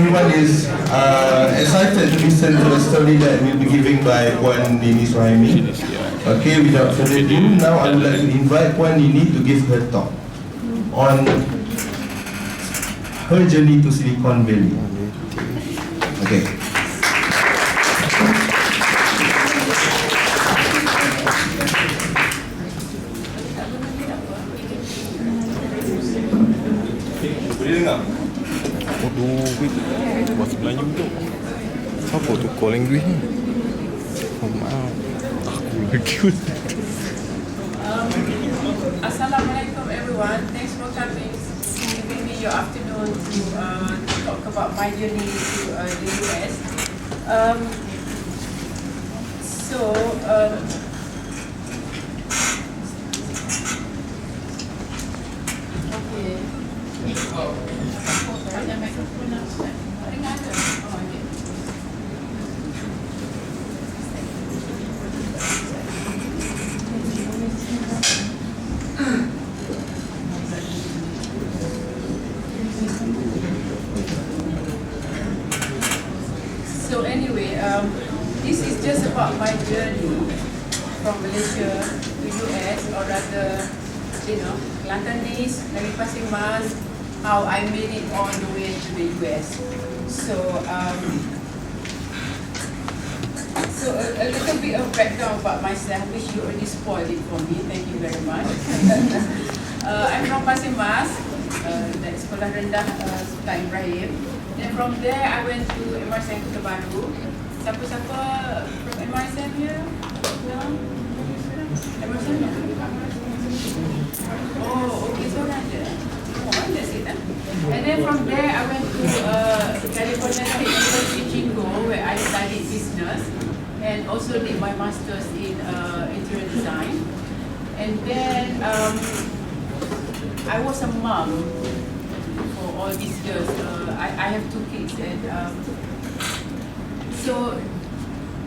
everyone is excited to listen to the story that will be given by Puan Nini Suhaimi. Okay, without further ado, now I would like to invite Puan Nini to give her talk on her journey to Silicon Valley. Okay. Boleh dengar? Oh, duit. Bahasa Melayu tu. Siapa tu calling duit ni? Oh, maaf. Aku lagi. Assalamualaikum everyone. Thanks for coming, giving me your afternoon to talk about my journey to the US. Okay. So anyway, this is just about my journey from Malaysia to US, or rather, Londonese, dari Pasir Mas, how I made it all the way to the US. So a little bit of background about myself, which you already spoiled it for me. Thank you very much. I'm from Pasir Mas, dari Sekolah Rendah Sultan Ibrahim. And from there, I went to MRSM Kota Baru. Siapa-siapa from MRSM here? No? MRSM no? Oh, okay, so ada. Oh, that's it. And then from there, I went to California State University, Chico, where I studied business and also did my master's in interior design. And then I was a mom for all these years. I have 2 kids, and so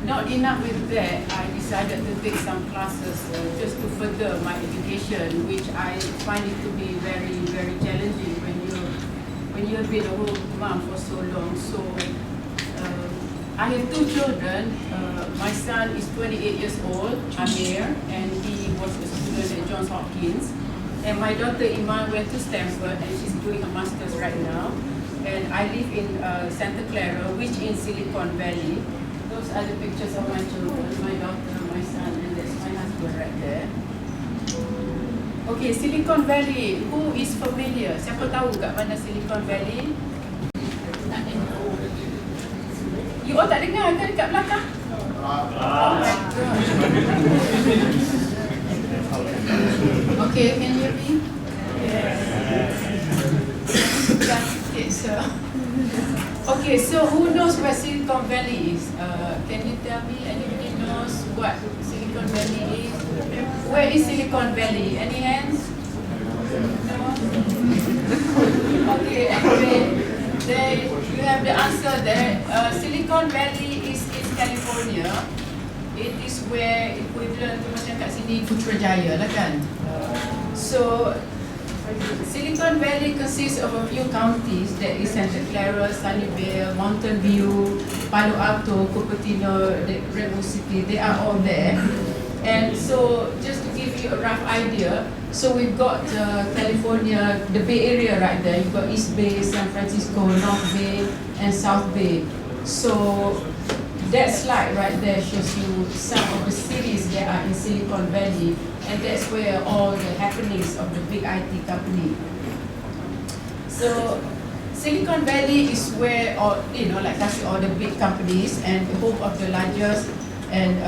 not enough with that, I decided to take some classes just to further my education, which I find it to be very, very challenging when you have been a whole mom for so long. So I have 2 children. My son is 28 years old, Amir, and he was a student at Johns Hopkins. And my daughter Iman went to Stanford, and she's doing a master's right now. And I live in Santa Clara, which in Silicon Valley. Those are the pictures of my children, my daughter, my son, and that's my husband right there. Okay, Silicon Valley. Who is familiar? Siapa tahu kat mana Silicon Valley? You all tak dengar kan dekat belakang? Oh my God. Okay, can you hear me? Okay, so who knows where Silicon Valley is? Can you tell me? Anybody knows what Silicon Valley is? Where is Silicon Valley? Any hands? No? Okay, anyway, there you have the answer there. Silicon Valley is in California. It is where equivalent to macam kat sini Putrajaya lah kan. So Silicon Valley consists of a few counties. That is Santa Clara, Sunnyvale, Mountain View, Palo Alto, Cupertino, Redwood City. They are all there. And so, just to give you a rough idea, so we've got California, the Bay Area right there. You've got East Bay, San Francisco, North Bay, and South Bay. So that slide right there shows you some of the cities that are in Silicon Valley, and that's where all the happenings of the big IT company. So Silicon Valley is where all, like I said, all the big companies and the home of the largest and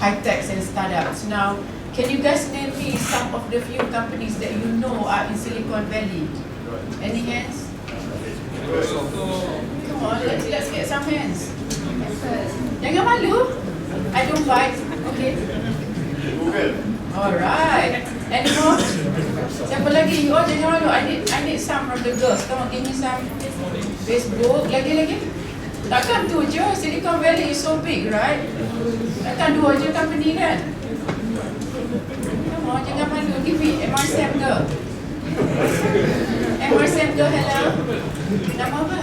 high techs and startups. Now, can you guys name me some of the few companies that you know are in Silicon Valley? Any hands? Come on, let's get some hands. Jangan malu. I don't bite. Okay. Alright. Any more? Siapa lagi? You all jangan malu. I need some from the girls. Come on, give me some. Facebook. Lagi. Takkan tu je. Silicon Valley is so big, right? Takkan 2 je company kan? Come on, jangan malu. Give me MRSM girl. MRSM girl, hello. Nama apa?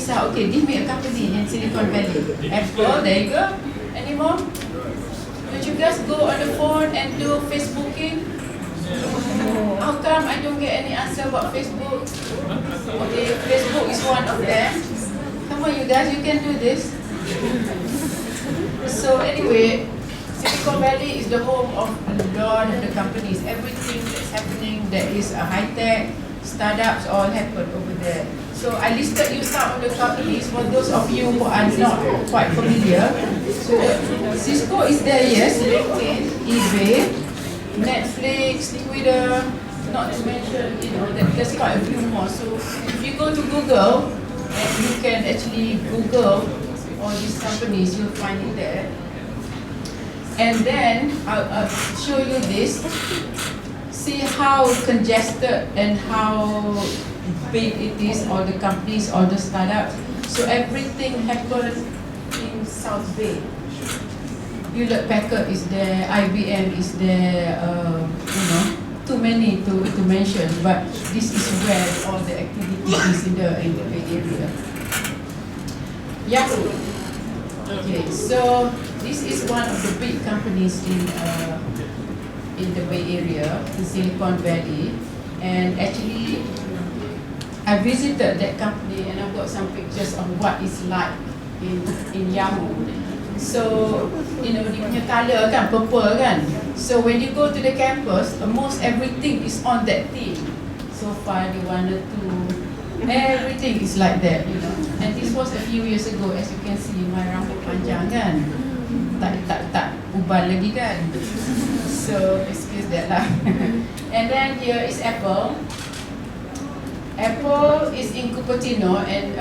kisah, okay, give me a company in Silicon Valley. Apple, there you go. Any more? Don't you guys go on the phone and do Facebooking? How come I don't get any answer about Facebook? Okay, Facebook is one of them. Come on, you guys, you can do this. So anyway, Silicon Valley is the home of a lot of the companies. Everything that's happening that is a high-tech, startups all happen over there. So I listed you some of the companies for those of you who are not quite familiar. So Cisco is there, yes, LinkedIn, eBay, Netflix, Twitter, not to mention, there's quite a few more. So if you go to Google, and you can actually Google all these companies, you'll find it there. And then I'll show you this. See how congested and how big it is, all the companies, all the startups. So everything happens in South Bay. Hewlett Packard is there, IBM is there, too many to mention, but this is where all the activity is in the Bay Area. Yahoo. Okay, so this is one of the big companies in the Bay Area, in Silicon Valley, and actually I visited that company and I've got some pictures of what it's like in Yahoo. So, dia punya colour kan, purple kan. So when you go to the campus, almost everything is on that theme. Sofa, the 1 or 2, everything is like that, And this was a few years ago, as you can see, my rambut panjang kan. Tak uban lagi kan. So, excuse that lah. And then here is Apple. Apple is in Cupertino and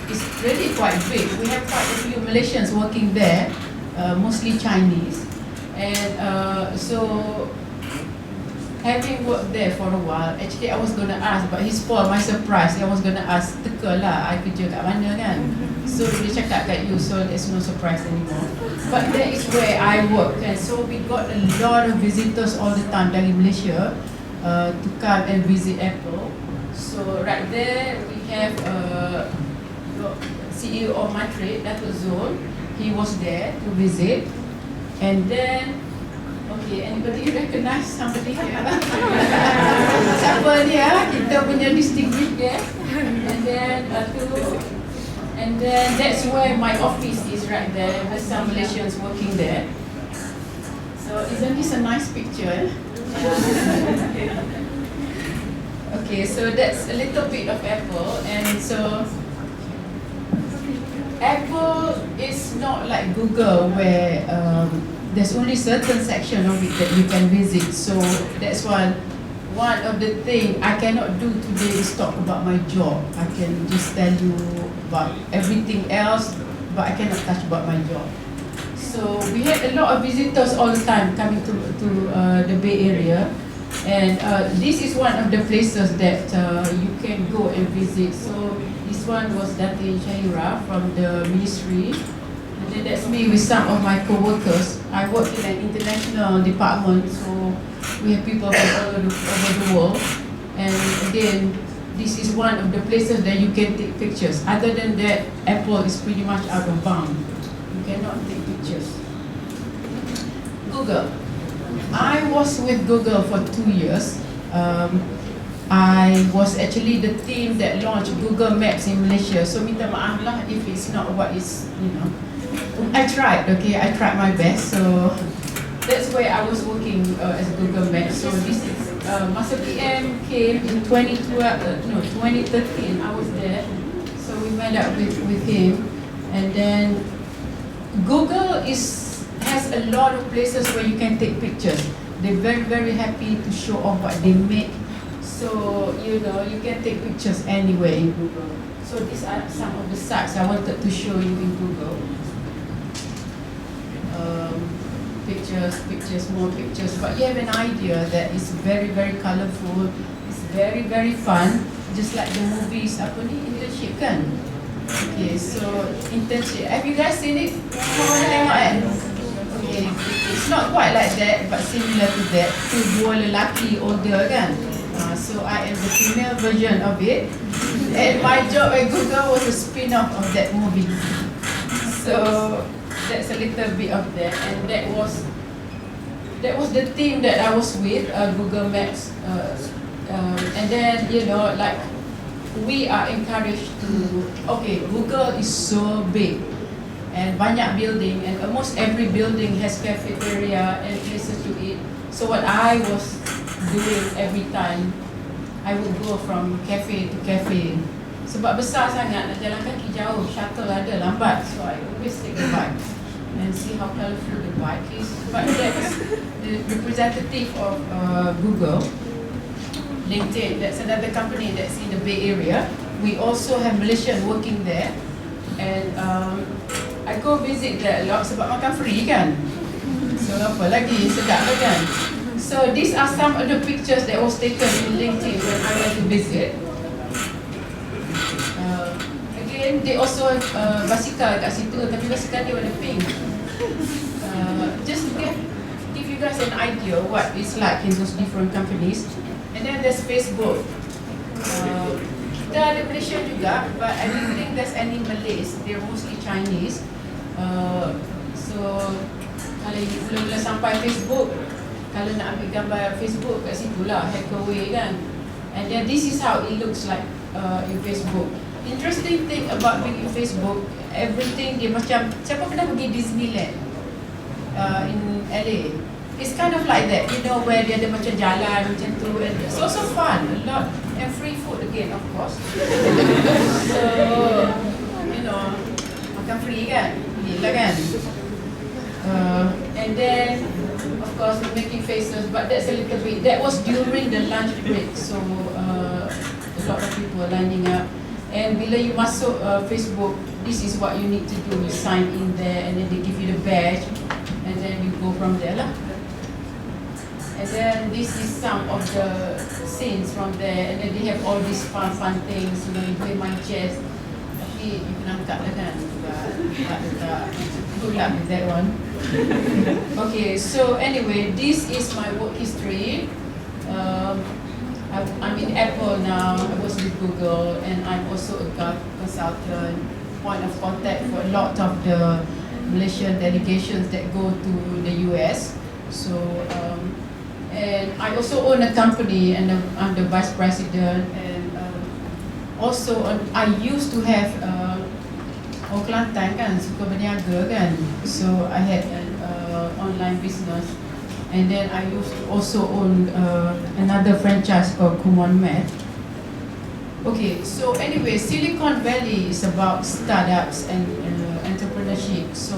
it's really quite big. We have quite a few Malaysians working there, mostly Chinese. And so, having worked there for a while, actually I was going to ask, but he spoiled my surprise. I was going to ask, teka lah, I kerja kat mana kan? So dia cakap kat you, so there's no surprise anymore. But that is where I work, and so we got a lot of visitors all the time dari Malaysia to come and visit Apple. So right there we have CEO of Madrid, Dato' Zul. He was there to visit, and then okay, anybody recognize somebody here? Siapa dia? Kita punya distinguished there. And then that's where my office is right there. There's some Malaysians working there. So isn't this a nice picture? Okay, so that's a little bit of Apple, and so Apple is not like Google where there's only certain section of it that you can visit. So that's why one of the things I cannot do today is talk about my job. I can just tell you about everything else, but I cannot touch about my job. So we had a lot of visitors all the time coming to the Bay Area, and this is one of the places that you can go and visit. So this one was Datin Shahira from the ministry. And then that's me with some of my co-workers. I work in an international department, so we have people from all over the world. And again, this is one of the places that you can take pictures. Other than that, Apple is pretty much out of bound. You cannot take pictures. Google. I was with Google for 2 years. I was actually the team that launched Google Maps in Malaysia. So minta maaf lah if it's not what is, I tried my best. So that's where I was working as Google Maps. So this is Masa PM came in 2013. I was there. So we met up with him, and then Google has a lot of places where you can take pictures. They're very, very happy to show off what they make. So, you can take pictures anywhere in Google. So these are some of the sites I wanted to show you in Google. Pictures, more pictures. But you have an idea that it's very, very colorful. It's very, very fun. Just like the movies, internship kan? Okay, so internship. Have you guys seen it? Korang tengok kan? Okay, it's not quite like that, but similar to that. Two dua lelaki older kan? So I am the female version of it. And my job at Google was a spin-off of that movie. So that's a little bit of that, and that was the team that I was with, Google Maps, and then like we are encouraged to. Okay, Google is so big and banyak building, and almost every building has cafeteria and places to eat. So what I was doing every time, I would go from cafe to cafe. Sebab besar sangat, nak jalan kaki jauh, shuttle ada, lambat. So I always take the bike and see how colourful the bike is. But that's the representative of Google, LinkedIn. That's another company that's in the Bay Area. We also have Malaysian working there, and I go visit there a lot sebab makan free kan. So apa lagi, sedap lah kan. So these are some of the pictures that was taken in LinkedIn when I went to visit. Again, they also have basikal kat situ, tapi basikal dia warna pink. Just to give you guys an idea what it's like in those different companies. And then there's Facebook. Kita ada Malaysia juga, but I don't think there's any Malays. They're mostly Chinese. So kalau mula-mula sampai Facebook, kalau nak ambil gambar Facebook kat situ lah, hackaway kan. And then this is how it looks like in Facebook. Interesting thing about being in Facebook, everything dia macam, siapa pernah pergi Disneyland in LA? It's kind of like that, where dia ada macam jalan macam tu, and it's also fun, a lot, and free food again, of course. So, makan free kan, gila kan. And then, of course, we're making faces, but that's a little bit, that was during the lunch break, so a lot of people are lining up. And bila you masuk Facebook, this is what you need to do. You sign in there, and then they give you the badge, and then you go from there lah. And then this is some of the scenes from there, and then they have all these fun things. You play my chess, tapi you kena angkat lah kan. Good luck with that one. Okay, so anyway, this is my work history. I'm in Apple now, I was with Google, and I'm also a Gulf consultant, point of contact for a lot of the Malaysian delegations that go to the US. So, and I also own a company, and I'm the vice president, and also I used to have orang Kelantan kan, suka berniaga kan, so I had an online business. And then I used to also own another franchise called Kumon Med. Okay, so anyway, Silicon Valley is about startups and entrepreneurship. So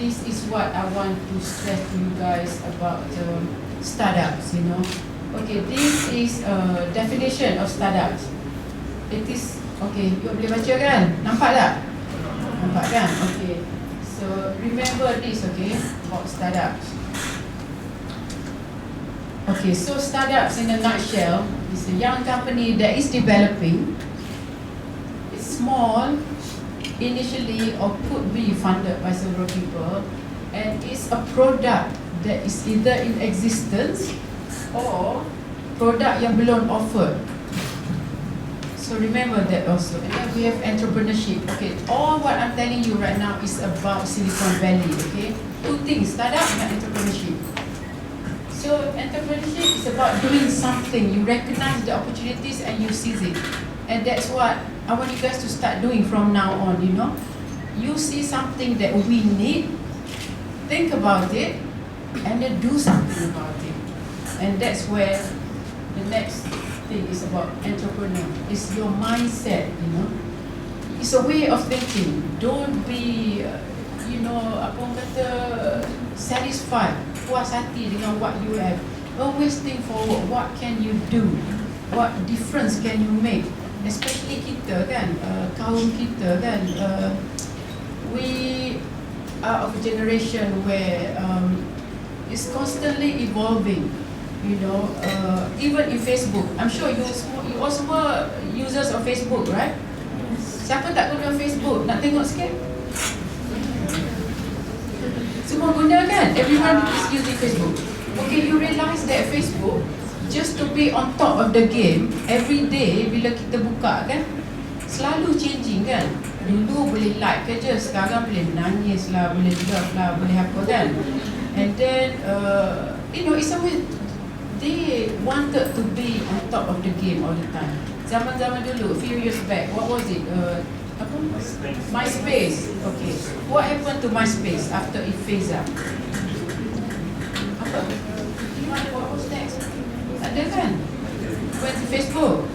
this is what I want to stress to you guys about startups, Okay, this is a definition of startups. It is, okay, you boleh baca kan? Nampak tak? Nampak kan? Okay. So remember this, okay, about startups. Okay, so startups in a nutshell is a young company that is developing. It's small initially or could be funded by several people, and it's a product that is either in existence or product yang belum offered. So remember that also. And then we have entrepreneurship. Okay, all what I'm telling you right now is about Silicon Valley. Okay, two things: startup and entrepreneurship. So entrepreneurship is about doing something. You recognize the opportunities and you seize it. And that's what I want you guys to start doing from now on, You see something that we need, think about it, and then do something about it. And that's where the next thing is about entrepreneur. It's your mindset, It's a way of thinking. Don't be, apa orang kata, satisfied, puas hati dengan what you have. Always think forward. What can you do? What difference can you make? Especially kita kan, kaum kita kan, we are of a generation where it's constantly evolving. Even in Facebook, I'm sure you all semua users of Facebook, right? Siapa tak guna Facebook? Nak tengok sikit? Semua guna kan? Everyone is using Facebook. Okay, you realize that Facebook just to be on top of the game, every day bila kita buka kan, selalu changing kan. Dulu boleh like ke je, sekarang boleh menangis lah, boleh love lah, boleh apa kan. And then, it's always, they wanted to be on top of the game all the time. Zaman-zaman dulu, a few years back, what was it? MySpace. Okay. What happened to MySpace after it phased out? Apa? What was next? Ada kan? Went to Facebook.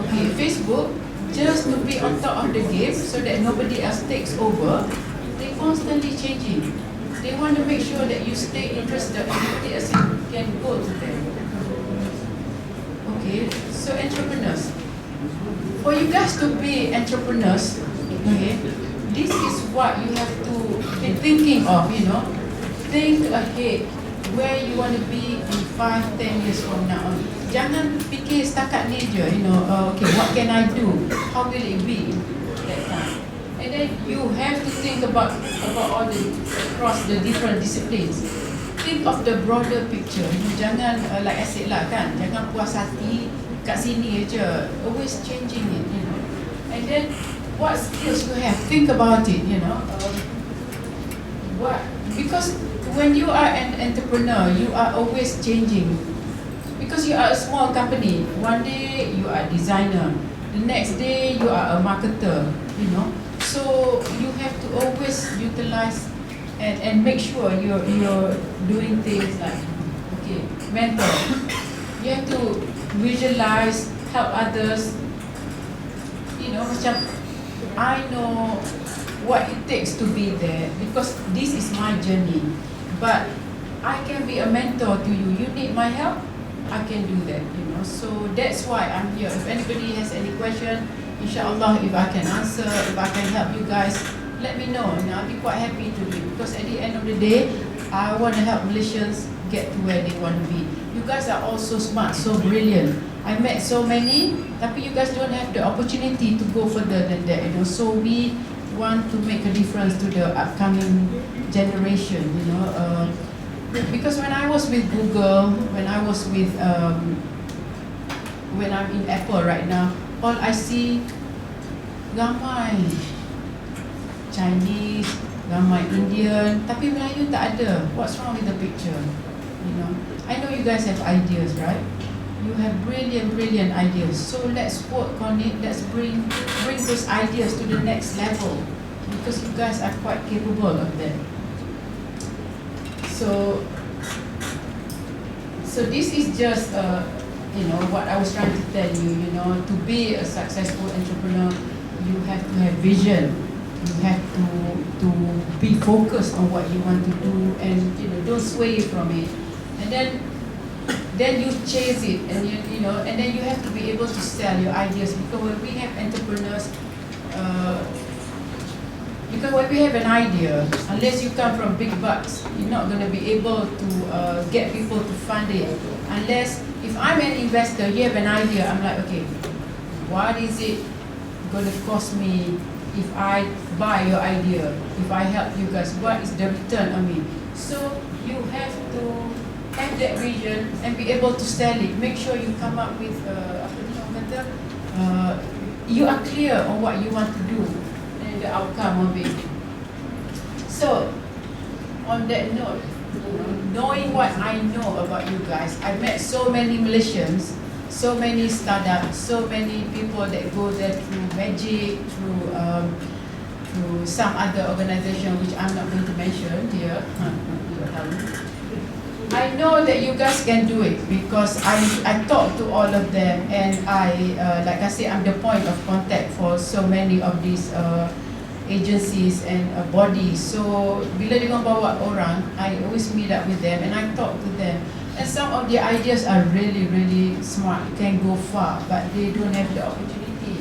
Okay, Facebook, just to be on top of the game so that nobody else takes over, they constantly changing. They want to make sure that you stay interested and nobody else can go to them. Okay, so entrepreneurs. For you guys to be entrepreneurs, okay, this is what you have to be thinking of, Think ahead where you want to be in 5-10 years from now. Jangan fikir setakat ni je, okay, what can I do? How will it be that time? And then you have to think about all the across the different disciplines. Think of the broader picture. Jangan like I said lah kan, jangan puas hati kat sini aja. Always changing it, And then what skills you have? Think about it, because when you are an entrepreneur, you are always changing. Because you are a small company. One day you are a designer. The next day you are a marketer, So you have to always utilize and make sure you're doing things like, okay, mentor. You have to visualize, help others. Macam I know what it takes to be there because this is my journey. But I can be a mentor to you. You need my help, I can do that, So that's why I'm here. If anybody has any question, inshallah, if I can answer, if I can help you guys, let me know. I'll be quite happy to do it because at the end of the day, I want to help Malaysians get to where they want to be. You guys are all so smart, so brilliant. I met so many, tapi you guys don't have the opportunity to go further than that, So we want to make a difference to the upcoming generation, Because when I was with Google, when I was with, when I'm in Apple right now, all I see ramai Chinese, ramai Indian, tapi Melayu tak ada. What's wrong with the picture? I know you guys have ideas, right? You have brilliant ideas. So let's work on it. Let's bring those ideas to the next level because you guys are quite capable of that. So this is just what I was trying to tell you. To be a successful entrepreneur, you have to have vision. You have to be focused on what you want to do, and don't sway from it. And then you chase it, and and then you have to be able to sell your ideas. Because when we have entrepreneurs, because when we have an idea, unless you come from big bucks, you're not going to be able to get people to fund it. Unless, if I'm an investor, you have an idea, I'm like, okay, what is it going to cost me if I buy your idea? If I help you guys, what is the return on me? So you have to have that vision and be able to sell it. Make sure you come up with you are clear on what you want to do and the outcome of it. So on that note, knowing what I know about you guys, I met so many Malaysians, so many startups, so many people that go there through Magic, through some other organization which I'm not going to mention here. I know that you guys can do it because I talk to all of them, and like I say, I'm the point of contact for so many of these agencies and bodies. So bila dia bawa orang, I always meet up with them and I talk to them. And some of their ideas are really smart, can go far, but they don't have the opportunity.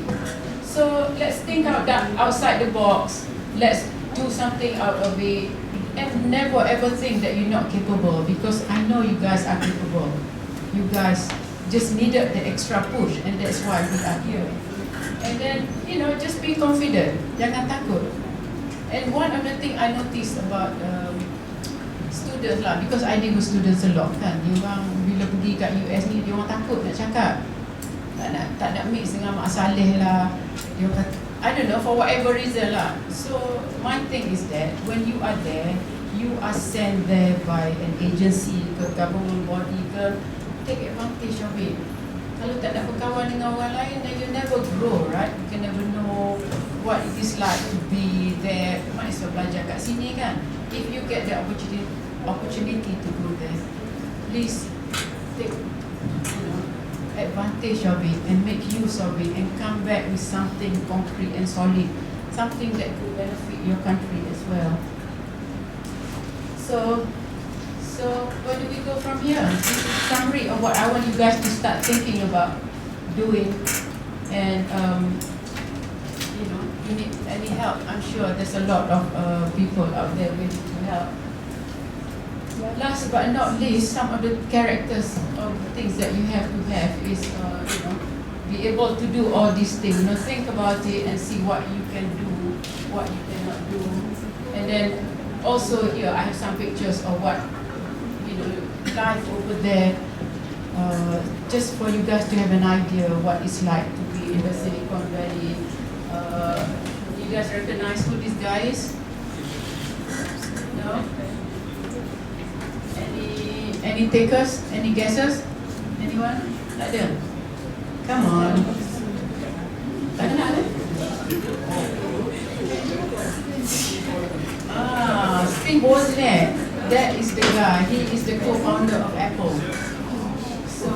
So let's think outside the box. Let's do something out of it. And never ever think that you're not capable, because I know you guys are capable. You guys just needed the extra push, and that's why we are here. And then, just be confident. Jangan takut. And one of the things I noticed about students lah, because I deal with students a lot kan, dia orang bila bila pergi kat US ni dia orang takut nak cakap, tak nak mix dengan Mak Saleh lah. Dia orang kata, I don't know, for whatever reason lah. So my thing is that when you are there, you are sent there by an agency ke government body ke, take advantage of it. Kalau tak nak berkawan dengan orang lain, then you never grow, right? You can never know what it is like to be there. Might as well belajar kat sini kan. If you get the opportunity to go there, please take advantage of it and make use of it and come back with something concrete and solid, something that could benefit your country as well. So where do we go from here? This is a summary of what I want you guys to start thinking about doing. And you need any help, I'm sure there's a lot of people out there willing to help. Last but not least, some of the characters of the things that you have to have is be able to do all these things. Think about it and see what you can do, what you cannot do. And then also here I have some pictures of what life over there, just for you guys to have an idea what it's like to be in the Silicon Valley. You guys recognize who this guy is? No? Any takers? Any guesses? Anyone? Tak ada? Come on. Tak kenal eh? Steve Wozniak. That is the guy. He is the co-founder of Apple. So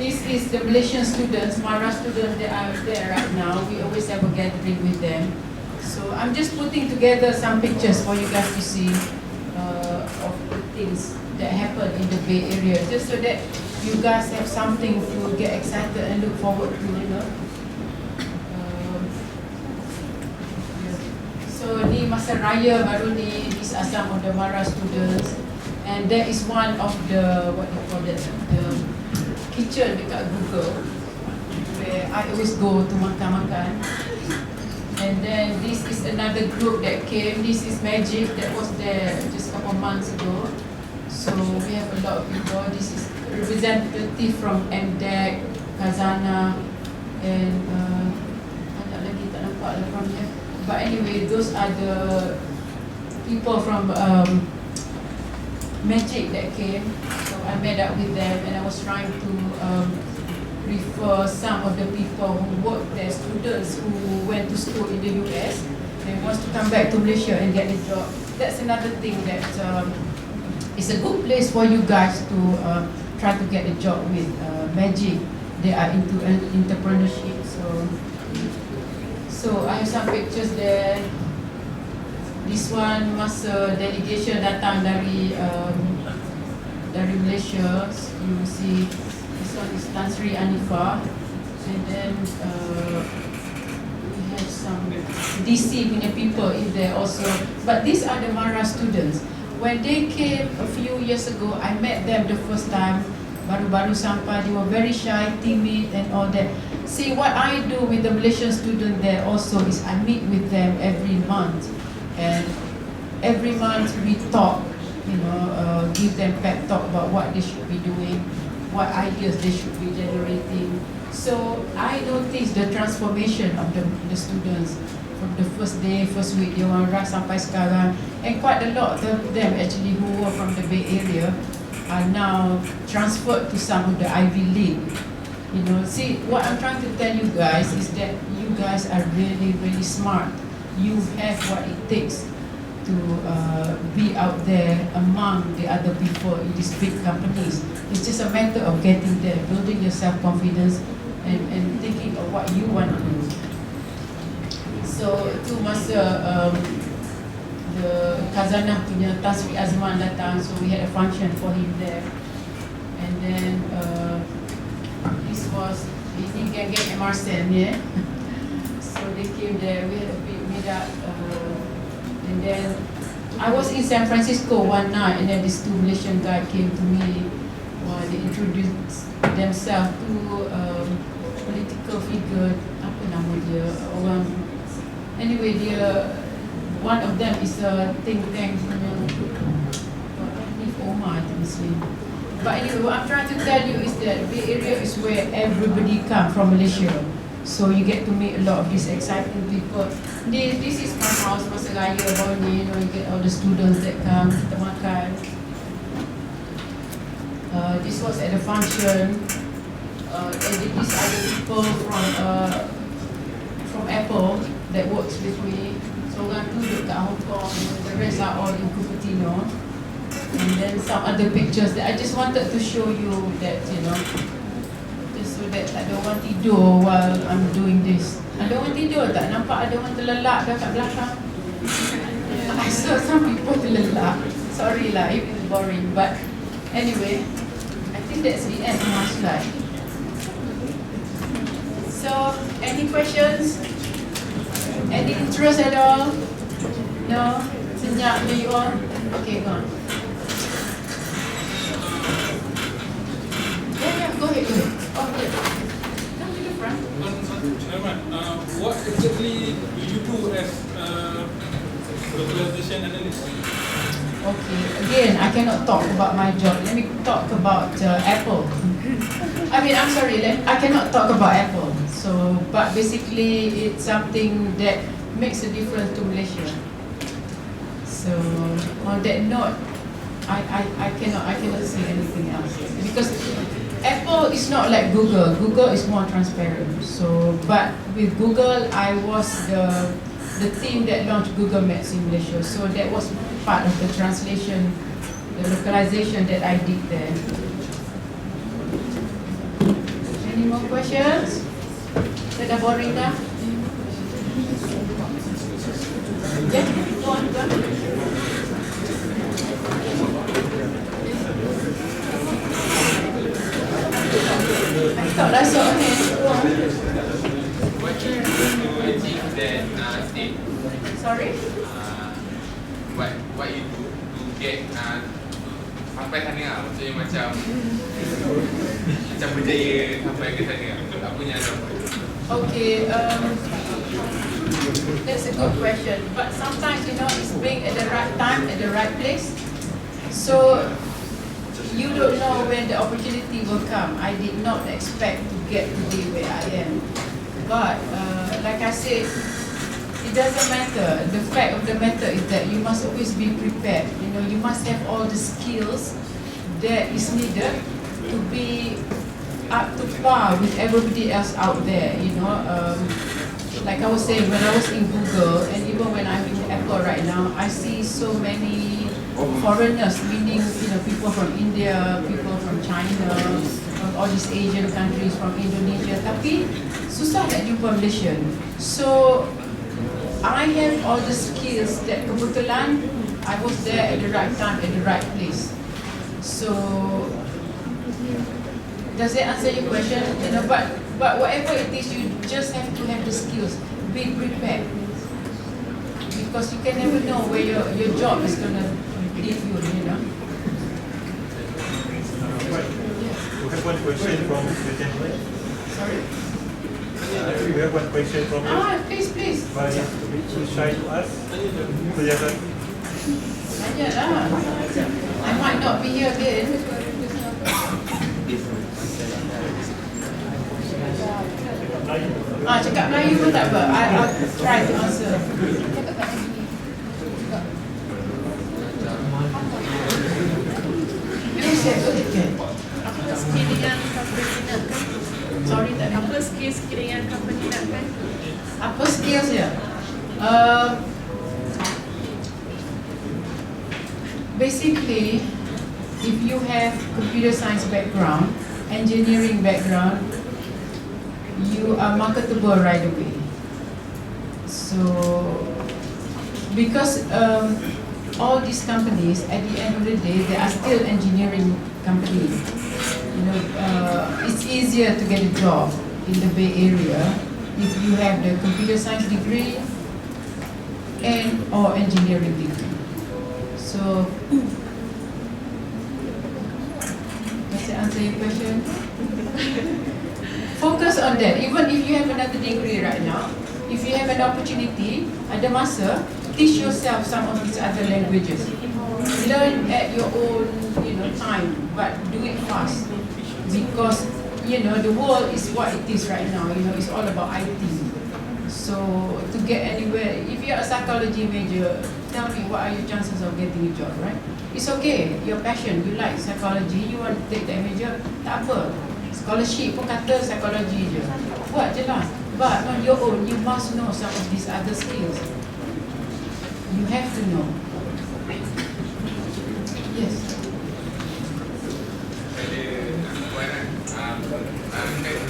this is the Malaysian students, Mara students that are there right now. We always have a gathering with them. So I'm just putting together some pictures for you guys to see of the things that happen in the Bay Area, just so that you guys have something to get excited and look forward to, So ni masa raya baru ni, these are some of the Mara students, and there is one of the what you call that, the kitchen dekat Google where I always go to makan-makan. And then this is another group that came. This is Magic that was there just a couple months ago. So we have a lot of people. This is representative from MDEC, Kazana, and ada lagi tak nampak lah from here. But anyway, those are the people from Magic that came. So I met up with them and I was trying to refer some of the people who work there, students who went to school in the US and wants to come back to Malaysia and get a job. That's another thing that is a good place for you guys to try to get a job with Magic. They are into entrepreneurship. So I have some pictures there. This one masa delegation datang dari Malaysia. You will see this one is Tan Sri Anifa, and then we have some DC punya people in there also. But these are the Mara students. When they came a few years ago, I met them the first time. Baru-baru sampai, they were very shy, timid and all that. See, what I do with the Malaysian student there also is I meet with them every month. And every month we talk, give them pep talk about what they should be doing, what ideas they should be generating. So I notice the transformation of the students from the first day, first week, they orang sampai sekarang. And quite a lot of them actually who were from the Bay Area are now transferred to some of the Ivy League. See, what I'm trying to tell you guys is that you guys are really, really smart. You have what it takes to be out there among the other people in these big companies. It's just a matter of getting there, building your self-confidence and thinking of what you want to do. So, itu masa the Khazanah punya Tan Sri Azman datang, so we had a function for him there. And then this was ini geng-geng Emerson, yeah. So they came there, we had a big meetup, and then I was in San Francisco one night, and then this two Malaysian guy came to me. They introduced themselves to political figure, apa nama dia, orang. Anyway, dia one of them is a think tank punya Omar, I think his name. But anyway, what I'm trying to tell you is that Bay Area is where everybody comes from Malaysia. So you get to meet a lot of these exciting people. This is my house, masa raya baru ni, you get all the students that come, kita makan. This was at the function. And these are the people from Apple that works with me. Seorang tu duduk kat Hong Kong, the rest are all in Cupertino. And then some other pictures that I just wanted to show you that, just so that ada orang tidur while I'm doing this. Ada orang tidur tak? Nampak ada orang terlelap dekat belakang? I saw some people terlelap. Sorry lah, it is boring. But anyway, I think that's the end of my slide. So, any questions? Any interest at all? No? Senyap do you all? Okay, go on. Yeah, go ahead. Oh, yeah. Come to the front. What exactly do you do as localization analyst? Okay, again, I cannot talk about my job. Let me talk about Apple. I'm sorry, I cannot talk about Apple. So, but basically, it's something that makes a difference to Malaysia. So, on that note, I cannot say anything else because Apple is not like Google. Google is more transparent. So, but with Google, I was the team that launched Google Maps in Malaysia. So that was part of the translation, the localization that I did there. Any more questions? Dah boring dah? Yeah, go on. I thought I saw a hand. Go on. What you do to achieve that state? Sorry? What you do to get sampai sana lah. Maksudnya macam berjaya sampai ke sana. Apa yang ada buat? Okay, that's a good question. But sometimes, it's being at the right time, at the right place. So, you don't know when the opportunity will come. I did not expect to get to be where I am. But, like I said, it doesn't matter. The fact of the matter is that you must always be prepared. You must have all the skills that is needed to be up to par with everybody else out there. Like I was saying, when I was in Google, and even when I'm in Apple right now, I see so many foreigners, meaning people from India, people from China, from all these Asian countries, from Indonesia. Tapi susah nak jumpa Malaysian. So I have all the skills that kebetulan I was there at the right time, at the right place. So does that answer your question? But whatever it is, you just have to have the skills. Be prepared. Because you can never know where your job is going to lead you, We have one question from the gentleman. Sorry? We have one question from you. Please. But he's too shy to ask. So just Tanya lah. I might not be here again. Cakap Melayu pun tak apa. I'll try to answer. Apa skill yang company nakkan? Sorry, tak Apa skill yang company nakkan? Apa skills dia? Basically, if you have computer science background, engineering background, you are marketable right away. So, because all these companies, at the end of the day, they are still engineering companies. It's easier to get a job in the Bay Area if you have the computer science degree and or engineering degree. So, does that answer your question? Focus on that. Even if you have another degree right now, if you have an opportunity, ada masa, teach yourself some of these other languages. Learn at your own, time, but do it fast. Because, you know, the world is what it is right now. You know, it's all about IT. So to get anywhere, if you're a psychology major, tell me what are your chances of getting a job, right? It's okay, your passion, you like psychology, you want to take that major, tak apa. Scholarship pun kata psychology je. Buat je lah. But on your own, you must know some of these other skills. You have to know. Yes.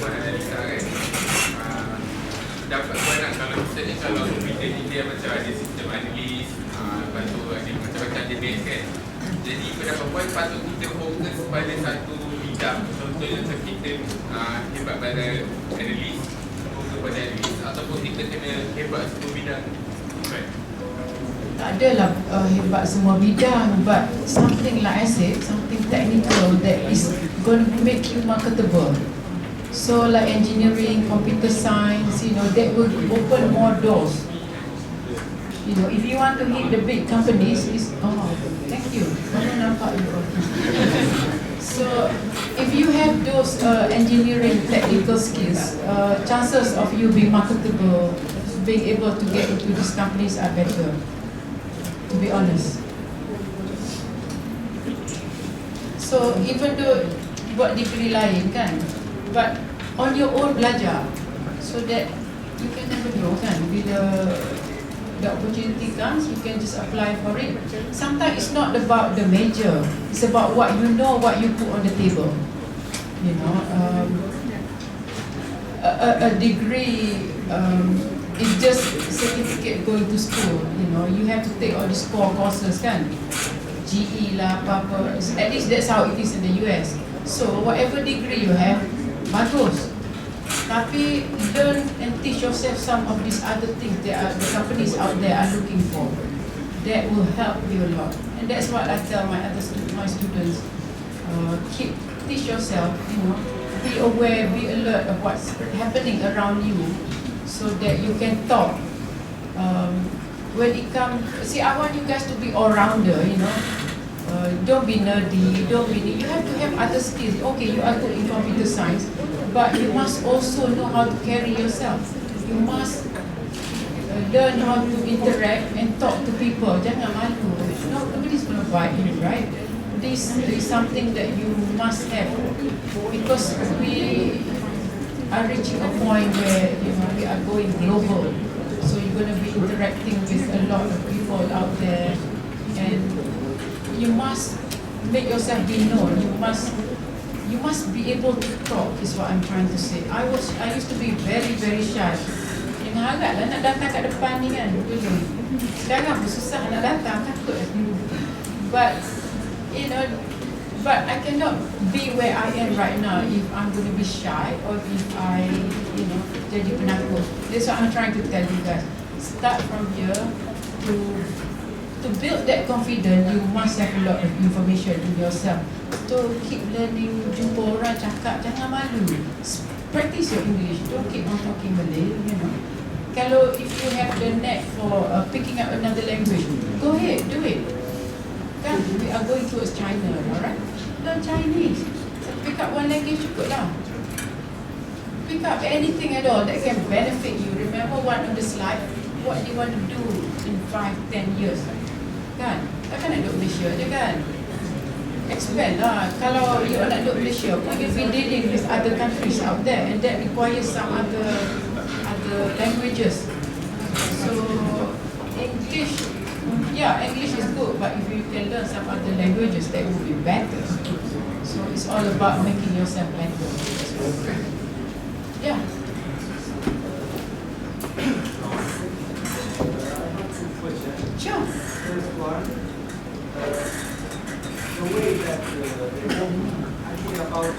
Puan analisa kan, dapat puan nak kalau misalnya kalau bidang ni dia macam ada sistem analyst, lepas tu ada macam-macam jenis kan. Jadi pendapat puan patut kita fokus pada satu bidang. Contohnya macam kita hebat pada analyst, fokus pada analyst, ataupun kita kena hebat semua bidang. Right? Tak adalah hebat semua bidang, but something like I said, something technical that is going to make you marketable. So like engineering, computer science, you know, that will open more doors. You know, if you want to hit the big companies, thank you. Mana nampak you. So if you have those engineering technical skills, chances of you being marketable, being able to get into these companies are better. To be honest. So even though buat degree lain kan, but on your own belajar, so that you can never know kan, bila the opportunity comes, you can just apply for it. Sometimes it's not about the major, it's about what you know, what you put on the table. You know, a degree it's just certificate going to school. You know, you have to take all these core courses kan, GE lah, apa-apa. At least that's how it is in the US. So whatever degree you have, bagus. Tapi learn and teach yourself some of these other things that the companies out there are looking for. That will help you a lot. And that's what I tell my students. Teach yourself, you know, be aware, be alert of what's happening around you, so that you can talk. When it comes, see, I want you guys to be all-rounder, you know. Don't be nerdy, you have to have other skills. Okay, you are good in computer science, but you must also know how to carry yourself. You must learn how to interact and talk to people. Jangan malu. Nobody's going to bite you, right? This is something that you must have, because we are reaching a point where, you know, we are going global. So you're going to be interacting with a lot of people out there, and you must make yourself be known. You must be able to talk, is what I'm trying to say. I used to be very, very shy. Yang agak lah nak datang kat depan ni kan dulu. Sekarang pun susah nak datang, takut. But you know, but I cannot be where I am right now if I'm going to be shy, or if I, you know, jadi penakut. That's what I'm trying to tell you guys. Start from here. To build that confidence, you must have a lot of information in yourself. So keep learning, jumpa orang, cakap, jangan malu. Practice your English. Don't keep on talking Malay, you know. Kalau if you have the knack for picking up another language, go ahead, do it. Kan, we are going towards China, alright? Learn Chinese. Pick up one language cukup lah. Pick up anything at all that can benefit you. Remember one on the slide, what do you want to do in 5-10 years? Kan? Takkan nak duduk Malaysia je kan? Expand lah. Kalau you nak duduk Malaysia, you'll be dealing with other countries out there, and that requires some other languages. So English, yeah, English is good, but if you can learn some other languages, that would be better. So it's all about making yourself better. Yeah. Sure. First one, the way that I think about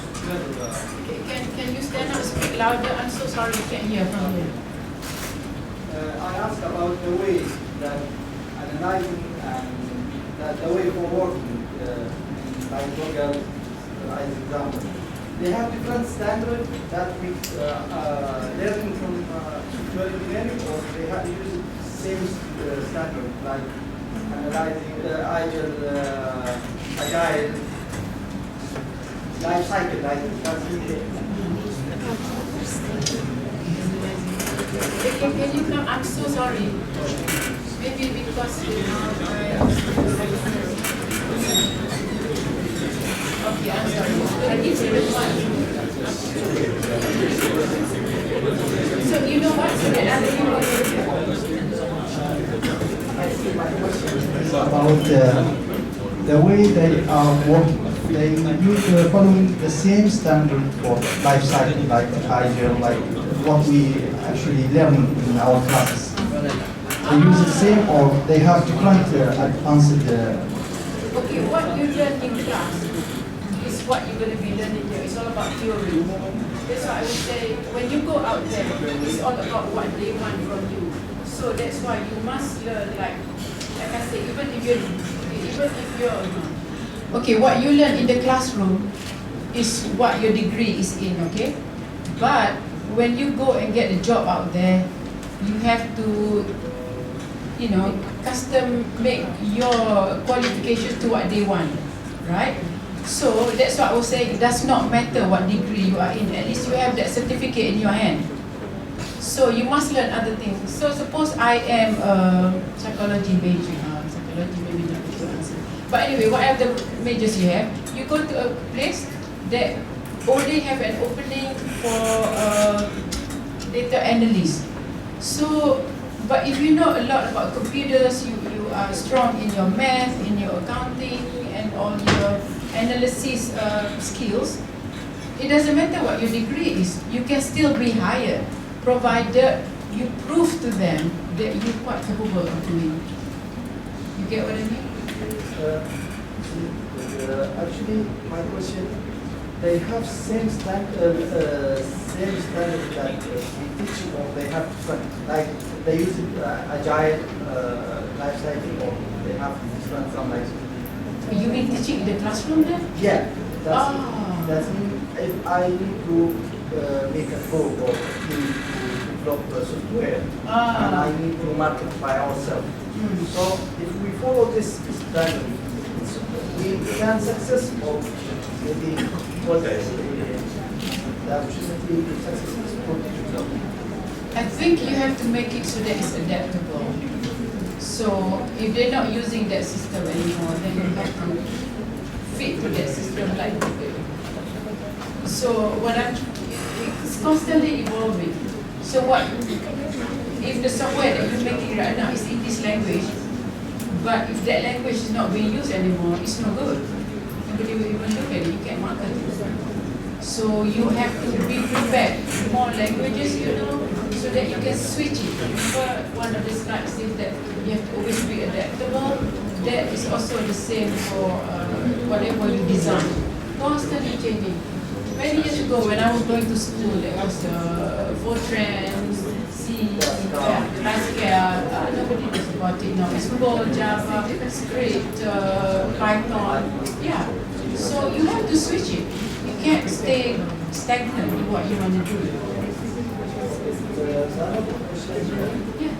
Can you stand up, speak louder? I'm so sorry, I can't hear from you. I asked about the way that analyzing and that the way for working, like localized example. They have different standards that we learning from software engineering, or they have used same standard like analyzing agile life cycle, right? That's Can you come? I'm so sorry. Maybe because okay, I'm sorry. I did say one. So you know what? So the other thing is about the way they are working. They use following the same standard for life cycle, like Agile, like what we actually learn in our classes. They use the same, or they have different advanced. Okay, what you learn in class is what you're going to be learning here. It's all about theory. That's why I would say when you go out there, it's all about what they want from you. So that's why you must learn, like I say, even if you're okay, what you learn in the classroom is what your degree is in, okay? But when you go and get a job out there, you have to, you know, custom make your qualifications to what they want, right? So that's what I was saying, it does not matter what degree you are in, at least you have that certificate in your hand. So you must learn other things. So suppose I am a psychology major, psychology maybe not a good answer. But anyway, whatever the majors you have, you go to a place that already have an opening for data analyst. So, but if you know a lot about computers, you are strong in your math, in your accounting, and all your analysis skills, it doesn't matter what your degree is, you can still be hired, provided you prove to them that you're quite capable of doing it. You get what I mean? Actually, my question, they have same standard that we teach, or they have different, like they use agile life cycle, or they have different some like. You mean teaching in the classroom then? Yeah, that's if I need to make a code or to develop software, and I need to market by ourselves. So if we follow this standard, we can successful. Maybe what the opportunity to successful. I think you have to make it so that it's adaptable. So if they're not using that system anymore, then you have to fit to that system like so it's constantly evolving. So what if the software that you're making right now is in this language, but if that language is not being used anymore, it's no good. Nobody will even look at it, you can't market it. So you have to be prepared, more languages, you know, so that you can switch it. Remember one of the slides says that you have to always be adaptable. That is also the same for whatever you design. Constantly changing. Many years ago when I was going to school, there was Fortran, C, Pascal, nobody knows about it now. It's Go, Java, Script, Python, yeah. So you have to switch it. You can't stay stagnant in what you want to do. Yeah,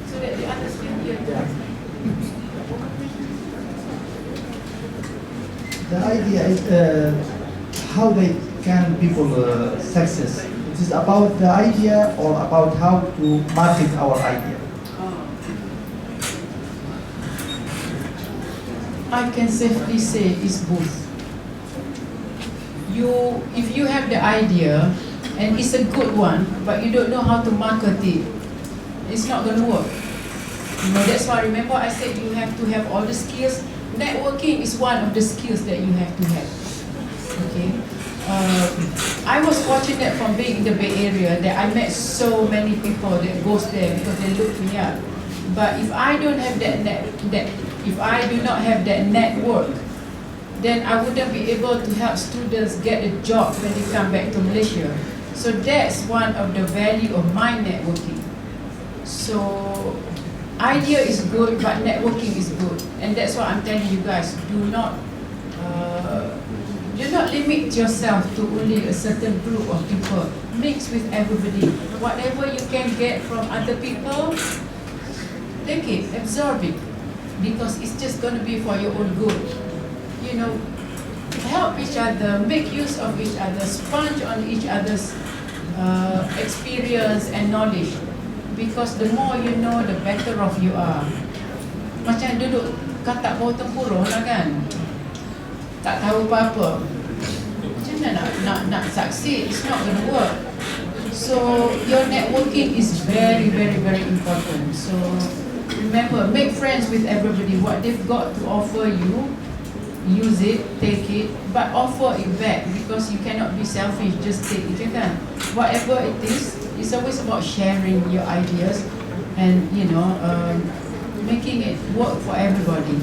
so that they understand your The idea is how they can people success. It is about the idea or about how to market our idea. I can safely say it's both. If you have the idea and it's a good one, but you don't know how to market it, it's not going to work. You know, that's why remember I said you have to have all the skills. Networking is one of the skills that you have to have. Okay. I was fortunate from being in the Bay Area that I met so many people that goes there because they look me up. But if I don't have if I do not have that network, then I wouldn't be able to help students get a job when they come back to Malaysia. So that's one of the value of my networking. So idea is good, but networking is good, and that's what I'm telling you guys. Do not limit yourself to only a certain group of people. Mix with everybody. Whatever you can get from other people, take it, absorb it, because it's just going to be for your own good. You know, help each other, make use of each other, sponge on each other's experience and knowledge. Because the more you know, the better off you are. Macam duduk katak bawah tempurung lah kan. Tak tahu apa-apa. Macam mana nak succeed? It's not going to work. So your networking is very, very, very important. So remember, make friends with everybody. What they've got to offer you, use it, take it, but offer it back, because you cannot be selfish, just take it, kan? Whatever it is, it's always about sharing your ideas and, you know, making it work for everybody.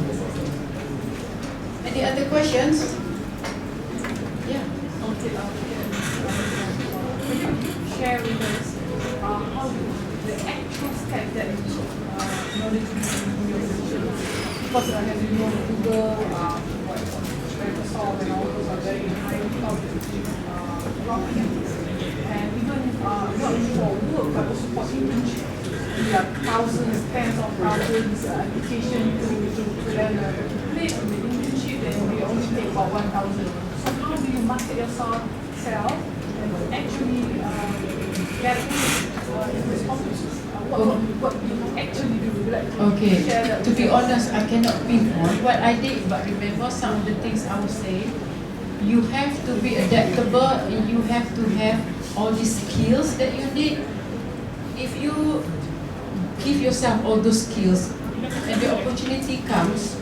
Any other questions? Yeah. Okay, could you share with us how the actual step that you took in order to do your position? Because as you know, Google, Microsoft, and all those are very highly companies. And even not only for work, but also for internship. We have thousands, tens of thousands applications to learn a place in the internship, and we only take about 1,000. So how do you market yourself and actually get into this competition? What you actually do? Like Okay, share that to be honest, I cannot pinpoint what I did, but remember some of the things I was saying. You have to be adaptable, and you have to have all these skills that you need. If you give yourself all those skills and the opportunity comes,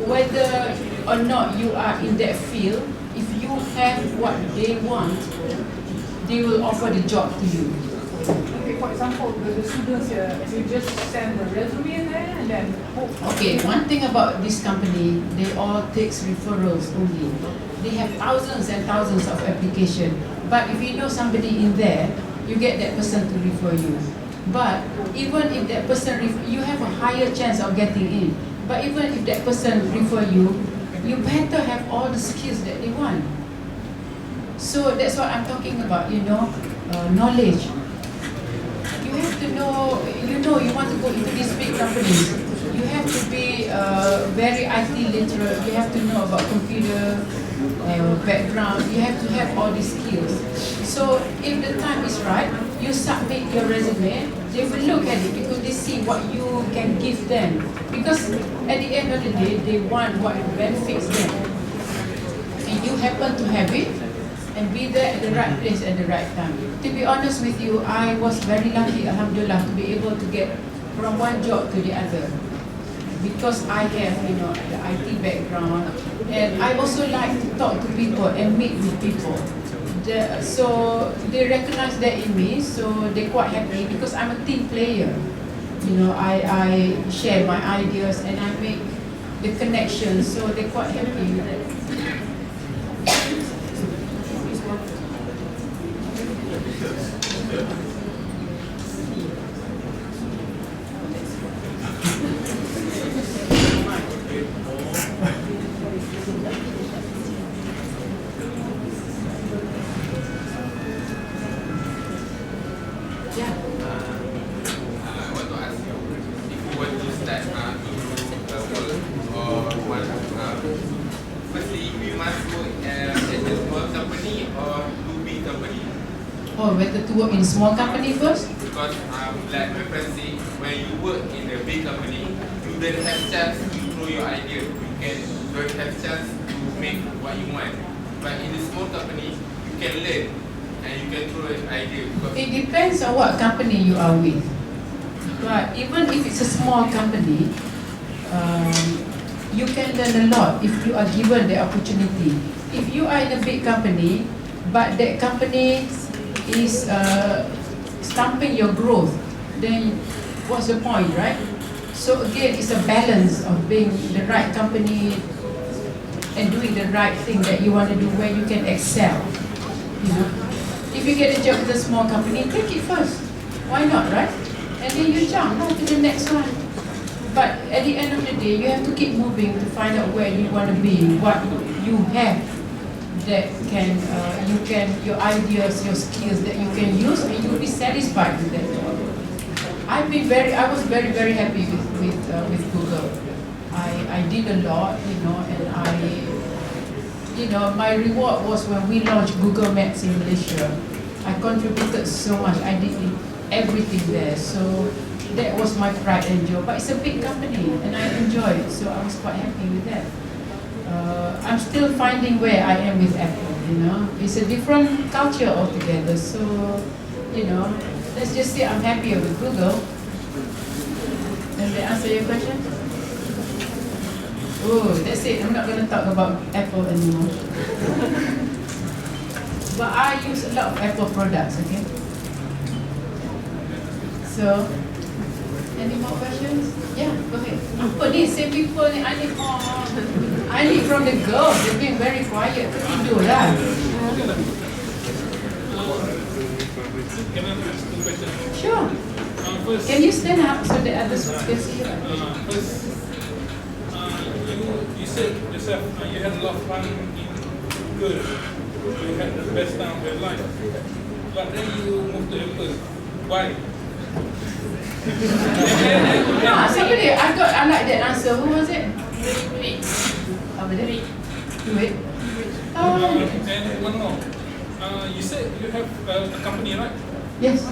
whether or not you are in that field, if you have what they want, they will offer the job to you. Okay, for example, the students here, you just send the resume in there and then hope. Okay, one thing about this company, they all takes referrals only. They have thousands and thousands of applications. But if you know somebody in there, you get that person to refer you. But even if that person, you have a higher chance of getting in. But even if that person refer you, you better have all the skills that they want. So that's what I'm talking about, you know, knowledge. You have to know, you want to go into these big companies. You have to be very IT literate. You have to know about computer background. You have to have all these skills. So if the time is right, you submit your resume. They will look at it because they see what you can give them. Because at the end of the day, they want what benefits them. And you happen to have it and be there at the right place at the right time. To be honest with you, I was very lucky, alhamdulillah, to be able to get from one job to the other. Because I have, you know, the IT background, and I also like to talk to people and meet with people. So they recognize that in me, so they're quite happy because I'm a team player. You know, I share my ideas and I make the connections, so they're quite happy with that. Oh, better to work in small company first? Because like my friend say, when you work in a big company, you don't have chance to throw your idea. You don't have chance to make what you want. But in a small company, you can learn and you can throw an idea. It depends on what company you are with. But even if it's a small company, you can learn a lot if you are given the opportunity. If you are in a big company, but that company is stumping your growth, then what's the point, right? So again, it's a balance of being the right company and doing the right thing that you want to do where you can excel. You know, if you get a job with a small company, take it first. Why not, right? And then you jump to the next one. But at the end of the day, you have to keep moving to find out where you want to be, what you have that can, your ideas, your skills that you can use, and you'll be satisfied with that job. I was very, very happy with Google. I did a lot, you know, and my reward was when we launched Google Maps in Malaysia. I contributed so much. I did everything there. So that was my pride and joy. But it's a big company and I enjoy it. So I was quite happy with that. I'm still finding where I am with Apple, you know. It's a different culture altogether. So, you know, let's just say I'm happier with Google. Does that answer your question? Oh, that's it. I'm not going to talk about Apple anymore. But I use a lot of Apple products, okay? So, any more questions? Yeah, go ahead. Apa ni? Same people ni, I need more. I need from the girls. They've been very quiet. Tidur lah. Can I ask two questions? Sure. First, Can you stand up so that others can see you? first, you said yourself you had a lot of fun in Google. You had the best time of your life. But then you moved to Apple. Why? Somebody, I like that answer. Who was it? Apa dia? Duit. And one more. You said you have a company, right? Yes.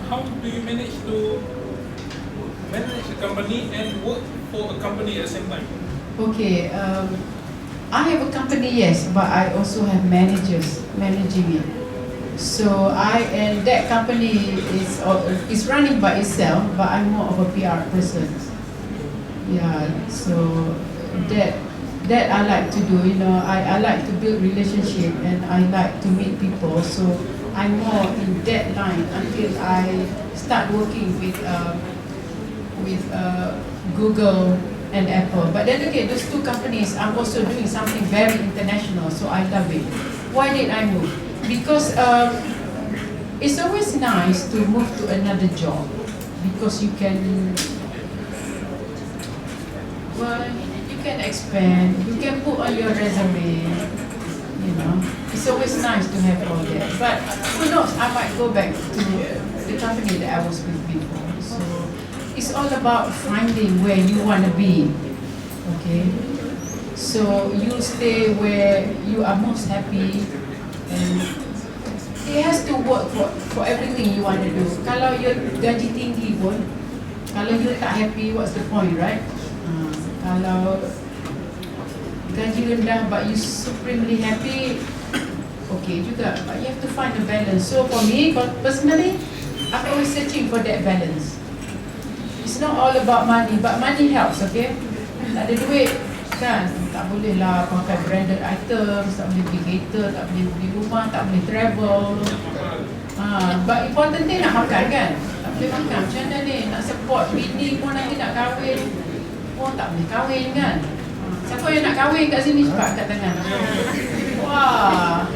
How do you manage to manage a company and work for a company at the same time? Okay. I have a company, yes, but I also have managers managing it. So and that company is running by itself, but I'm more of a PR person. Yeah. So that I like to do. You know, I like to build relationship and I like to meet people. So I'm more in that line until I start working with Google and Apple. But then again, those two companies, I'm also doing something very international, so I love it. Why did I move? Because it's always nice to move to another job because you can expand, you can put on your resume, you know. It's always nice to have all that. But who knows, I might go back to the company that I was with before. So it's all about finding where you want to be, okay? So you stay where you are most happy and it has to work for everything you want to do. Kalau you gaji tinggi pun, kalau you tak happy, what's the point, right? Kalau gaji rendah but you supremely happy, okay juga. But you have to find a balance. So for me, personally, I'm always searching for that balance. It's not all about money, but money helps, okay? Tak ada duit, kan? Tak boleh lah pakai branded items, tak boleh beli kereta, tak boleh beli rumah, tak boleh travel. But important thing nak makan, kan? Tak boleh makan, macam mana ni? Nak support bini pun nanti nak kahwin pun tak boleh kahwin, kan? Siapa yang nak kahwin kat sini? Cepat kat tangan. Wah.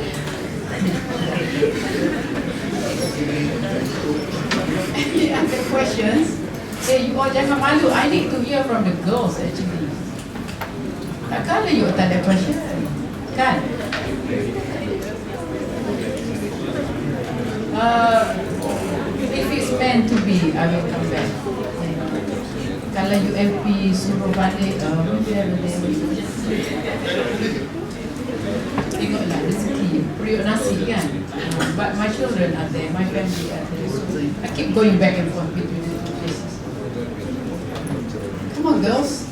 Any other questions? Hey, you all jangan malu. I need to hear from the girls actually. Takkanlah you tak ada question, kan? If it's meant to be, I will come back. Kalau UMP suruh balik, tengoklah rezeki, periuk nasi, kan? But my children are there, my family are there, so I keep going back and forth between the two places. Come on, girls.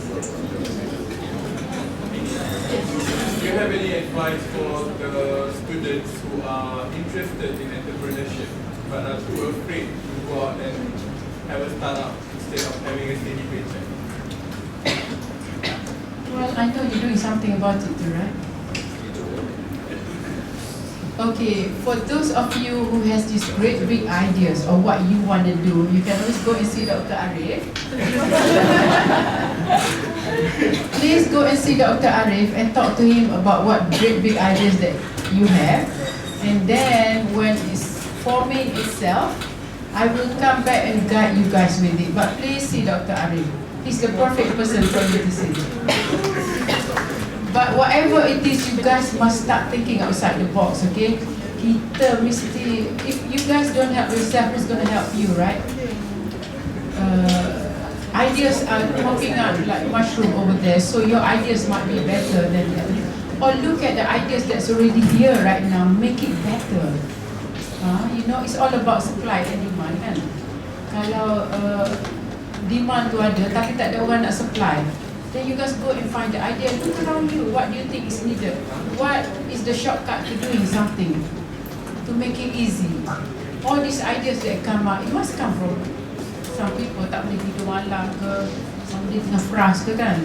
Do you have any advice for the students who are interested in entrepreneurship but are too afraid to go out and have a startup instead of having a steady paycheck? Well, I know you're doing something about it too, right? Okay, for those of you who has these great big ideas of what you want to do, you can always go and see Dr. Arif. Please go and see Dr. Arif and talk to him about what great big ideas that you have. And then when it's forming itself, I will come back and guide you guys with it. But please see Dr. Arif. He's the perfect person for you to see. But whatever it is, you guys must start thinking outside the box, okay? Kita mesti, if you guys don't help yourself, who's going to help you, right? I ideas are popping out like mushroom over there, so your ideas might be better than that. Or look at the ideas that's already here right now, make it better. You know, it's all about supply and demand kan. Kalau demand tu ada tapi tak ada orang nak supply, then you guys go and find the idea. Look around you, what do you think is needed? What is the shortcut to doing something to make it easy? All these ideas that come out, it must come from some people. Tak boleh tidur malam ke, somebody tengah frust ke kan.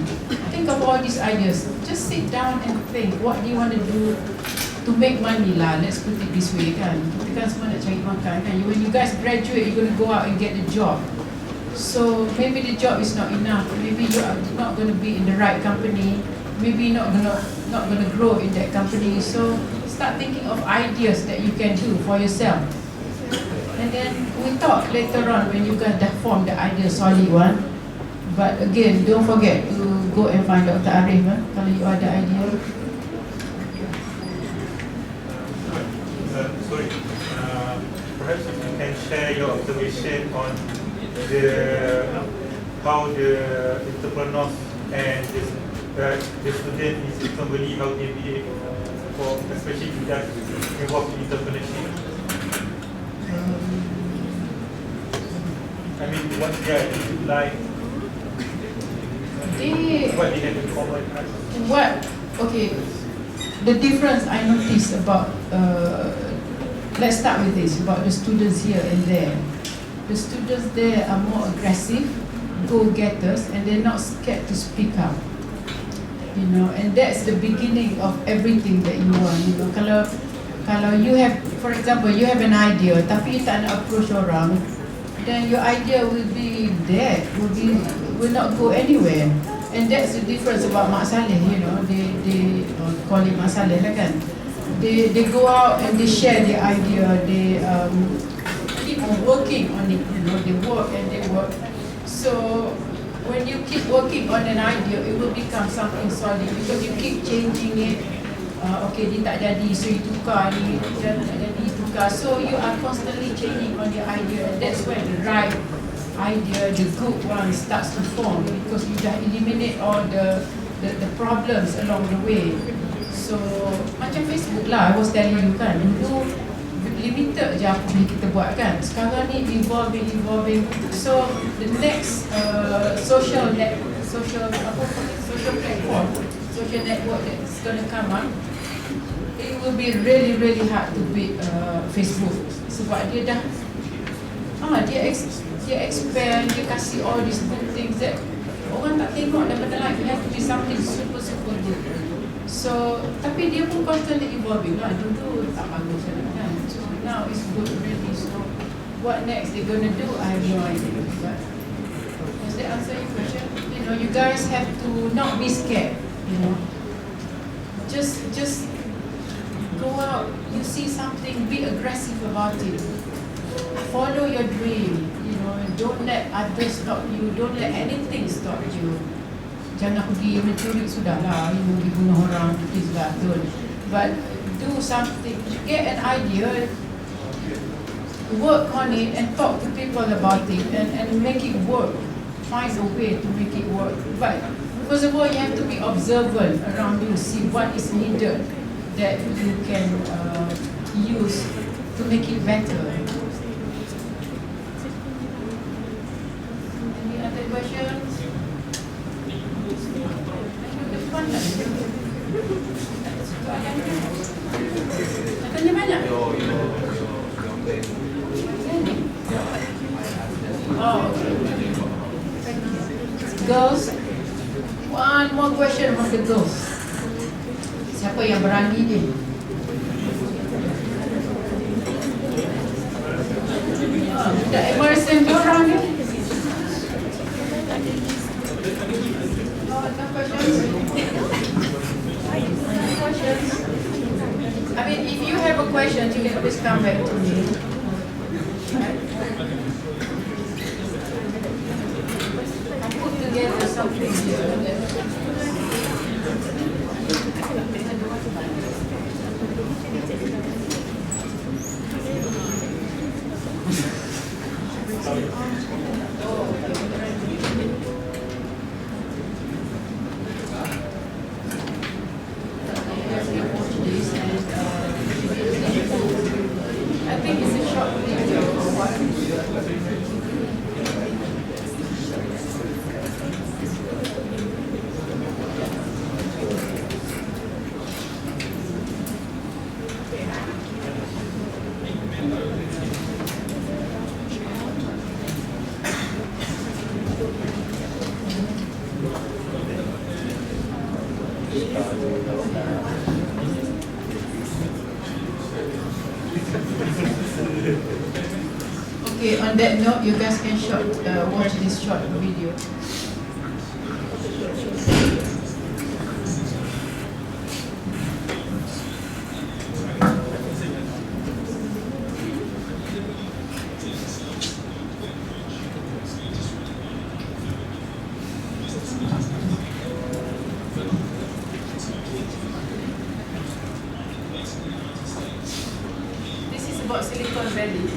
Think of all these ideas. Just sit down and think, what do you want to do to make money lah, let's put it this way kan. Kita kan semua nak cari makan kan. When you guys graduate, you're going to go out and get a job. So maybe the job is not enough. Maybe you are not going to be in the right company. Maybe not going to grow in that company. So start thinking of ideas that you can do for yourself. And then we talk later on when you guys dah form the idea solid one. But again, don't forget to go and find Dr. Arif kalau you ada idea. Sorry, perhaps if you can share your observation on how the entrepreneurs and the student is somebody how they behave, especially if that involved in entrepreneurship. I mean, what they are like, what they have in common. Okay, the difference I noticed about, let's start with this, about the students here and there. The students there are more aggressive, go-getters, and they're not scared to speak up. You know, and that's the beginning of everything that you want. You know, kalau you have, for example, you have an idea, tapi you tak nak approach orang, then your idea will be dead, will not go anywhere. And that's the difference about Mak Saleh, you know, they call it Mak Saleh lah kan. They go out and they share their idea, they keep on working on it, you know, they work and they work. So when you keep working on an idea, it will become something solid because you keep changing it. Okay, dia tak jadi, so you tukar ni, dia tak jadi, tukar. So you are constantly changing on your idea, and that's when the right idea, the good one starts to form because you dah eliminate all the problems along the way. So macam Facebook lah, I was telling you kan, dulu limited je apa boleh kita buat kan. Sekarang ni evolving. So the next social network that's going to come up, it will be really hard to beat Facebook sebab dia dah dia expand, dia kasih all these good things that orang tak tengok daripada lain. It has to be something super good. So tapi dia pun constantly evolving lah. Dulu tak bagus kan. So now it's good really. So what next they're gonna do, I have no idea. But does that answer your question? You know, you guys have to not be scared. You know, just go out. You see something, be aggressive about it. Follow your dream. You know, don't let others stop you. Don't let anything stop you. Jangan pergi mencuri sudahlah. You know, pergi bunuh orang, please lah, don't. But do something. Get an idea. Work on it and talk to people about it and make it work. Find a way to make it work. But first of all, you have to be observant around you, see what is needed that you can use to make it better. Any other questions? Tanya banyak? Oh, girls, one more question from the girls. Siapa yang berani ni? Budak Emerson diorang ni. No questions? I mean, if you have a question, you can always come back to me. I put together something here. Oh, okay. Okay, on that note, you guys can watch this short video. This is about Silicon Valley.